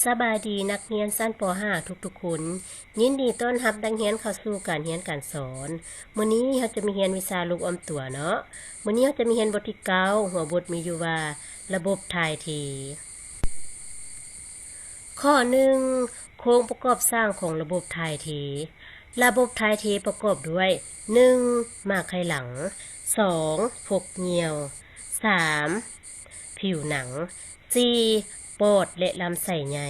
สบายดีนักเรียนชั้นป .5 ทุกๆคนยินดีต้อนรับนักเรียนเข้าสู่การเรียนการสอนมื้อนี้เราจะมีเรียนวิชาลูกอมตัวเนาะมื้อนี้เราจะมีเรียนบทที่9หัวบทมีอยู่ว่าระบบถ่ายเทข้อ1โครงประกอบสร้างของระบบถ่ายเทระบบถ่ายเทประกอบด้วย 1. หมากไขหลัง 2. พกเหยี่ยว 3. ผิวหนัง 4. ปอดและลำไส้ใหญ่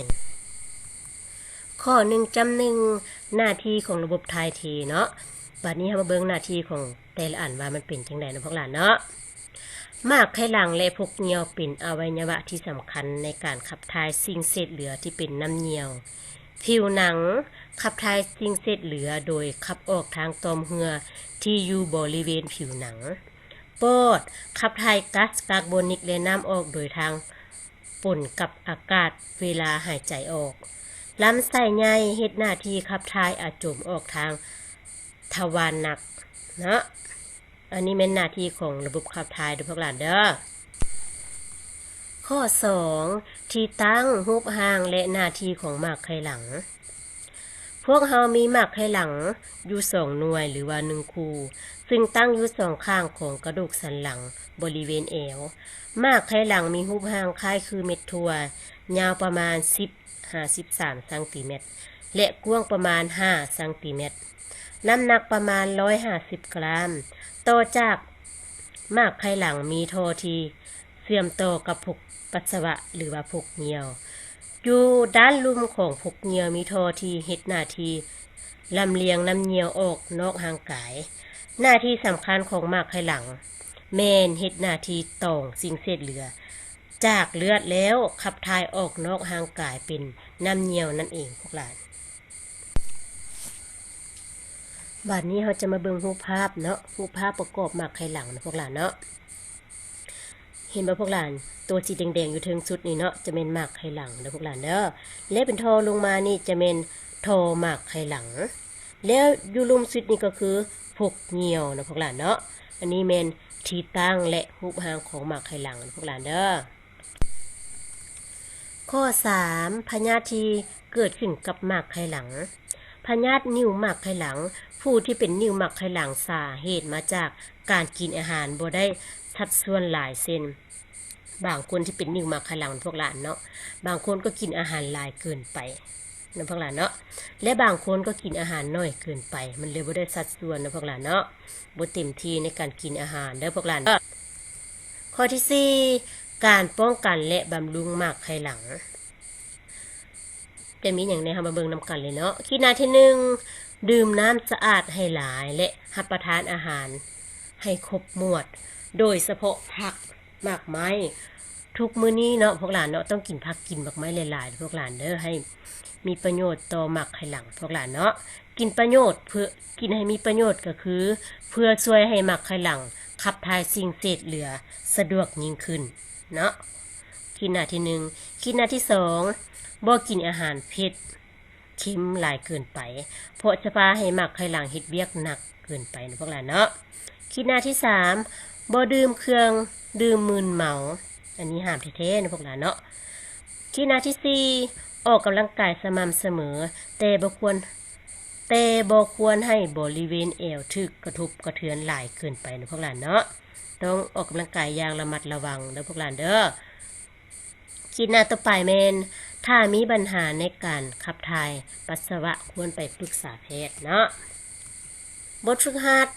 ข้อ1จำ1หน้าที่ของระบบถ่ายเทเนาะบัดนี้เรามาเบิ่งหน้าที่ของแต่ละอันว่ามันเป็นจังได๋นะพวกหลานเนาะหมากไขหลังและพกเหยี่ยวเป็นอวัยวะที่สำคัญในการขับถ่ายสิ่งเศษเหลือที่เป็นน้ำเหยี่ยวผิวหนังขับถ่ายสิ่งเศษเหลือโดยขับออกทางต่อมเหงื่อที่อยู่บริเวณผิวหนังปอดขับถ่ายก๊าซคาร์บอนิกและน้ำออกโดยทางปนกับอากาศเวลาหายใจออกลำไส้ใหญ่เฮ็ดหน้าที่ขับถ่ายอาจมออกทางทวารหนักเนาะอันนี้เป็นหน้าที่ของระบบขับถ่ายด้วยพวกหลานเด้อข้อ2ที่ตั้งรูปร่างและหน้าที่ของหมากไขหลังพวกเรามีหมากไขหลังอยู่2หน่วยหรือว่า1คู่ซึ่งตั้งอยู่2ข้างของกระดูกสันหลังบริเวณเอวหมากไขหลังมีรูปร่างคล้ายคือเม็ดถั่วยาวประมาณ10-53 ซนติเมตรและกว้างประมาณ5 ซนติเมตรน้ำหนักประมาณ150 กรัมต่อจากหมากไขหลังมีท่อที่เชื่อมต่อกับพกปัสสาวะหรือว่าพกเหยี่ยวอยู่ด้านลุ่มของพกเหยี่ยวมีท่อที่เฮ็ดหน้าที่ลำเลียงน้ำเหยี่ยวออกนอกร่างกายหน้าที่สำคัญของหมากไขหลังแม่นเฮ็ดหน้าที่ต่องสิ่งเศษเหลือจากเลือดแล้วขับถ่ายออกนอกร่างกายเป็นน้ำเหยี่ยวนั่นเองพวกหลานบัดนี้เราจะมาเบิ่งรูปภาพเนาะรูปภาพประกอบหมากไขหลังนะพวกหลานเนาะเห็นบ่พวกหลานตัวสีแดงๆอยู่เทิงสุดนี่เนาะจะเป็นหมากไขหลังนะพวกหลานเด้อและเป็นท่อลงมานี่จะเป็นท่อหมากไขหลังแล้วอยู่ลุ่มสุดนี่ก็คือพกเหยี่ยวนะพวกหลานเนาะอันนี้แม่นที่ตั้งและรูปร่างของหมากไขหลังนะพวกหลานเด้อข้อ3พยาธิที่เกิดขึ้นกับหมากไขหลังพยาธินิ่วหมากไขหลังผู้ที่เป็นนิ่วหมากไขหลังสาเหตุมาจากการกินอาหารบ่ได้สัดส่วนหลายเส้นบางคนที่เป็นนิ่วหมากไขหลังพวกหลานเนาะบางคนก็กินอาหารหลายเกินไปนะพวกหลานเนาะและบางคนก็กินอาหารน้อยเกินไปมันเลยบ่ได้สัดส่วนนะพวกหลานเนาะบ่เต็มที่ในการกินอาหารเด้อพวกหลานข้อที่4การป้องกันและบำรุงหมากไขหลังจะมีอย่างไรเฮามาเบิ่งนำกันเลยเนาะขีดหน้าที่1ดื่มน้ำสะอาดให้หลายและรับประทานอาหารให้ครบหมวดโดยเฉพาะผักหมากไม้ทุกมื้อนี้เนาะพวกหลานเนาะต้องกินผักกินหมากไม้หลายๆพวกหลานเด้อให้มีประโยชน์ต่อหมากไขหลังพวกหลานเนาะกินประโยชน์เพื่อกินให้มีประโยชน์ก็คือเพื่อช่วยให้หมากไขหลังขับถ่ายสิ่งเศษเหลือสะดวกยิ่งขึ้นเนาะขีดหน้าที่1ขีดหน้าที่2บ่กินอาหารเผ็ดเค็มหลายเกินไปเพราะจะพาให้หมากไขหลังเฮ็ดเวียกหนักเกินไปนะพวกหลานเนาะขีดหน้าที่3บ่ดื่มเครื่องดื่มมึนเมาอันนี้ห้ามแท้ๆนะพวกหลานเนาะขีดหน้าที่4ออกกำลังกายสม่ำเสมอแต่บ่ควรให้บริเวณเอวถึกกระทบกระเทือนหลายเกินไปนะพวกหลานเนาะต้องออกกำลังกายอย่างระมัดระวังเด้อพวกหลานเด้อขีดหน้าต่อไปแม่นถ้ามีปัญหาในการขับถ่ายปัสสาวะควรไปปรึกษาแพทย์เนาะบทฝึกหัด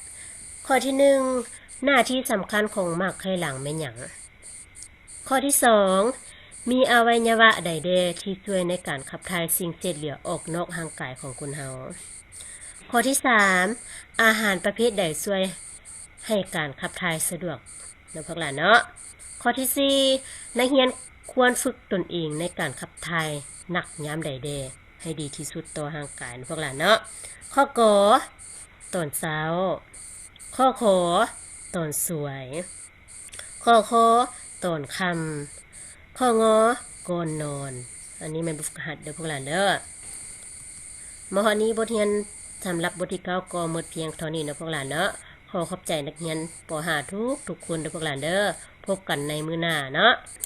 ข้อที่1หน้าที่สำคัญของหมากไขหลังแม่นหยังข้อที่2มีอวัยวะใดแดที่ช่วยในการขับถ่ายสิ่งเศษเหลือออกนอกร่างกายของคนเฮาข้อที่3อาหารประเภทใดช่วยให้การขับถ่ายสะดวกนะพวกหลานเนาะข้อที่4นักเรียนควรฝึกตนเองในการขับถ่ายหนักยามใดแดให้ดีที่สุดต่อร่างกายนะพวกหลานเนาะข้อกอตอนเช้าข้อขอตอนสวยข้อคอตอนค่ำข้องอก่อนนอนอันนี้มันบทฝึกหัดเด้อพวกหลานเด้อมหนี้บทเรียนสำหรับบทที่9ก็หมดเพียงเท่านี้นะพวกหลานเนาะขอขอบใจนักเรียนป .5 ทุกคนเด้อพวกหลานเด้อพบกันในมื้อหน้าเนาะ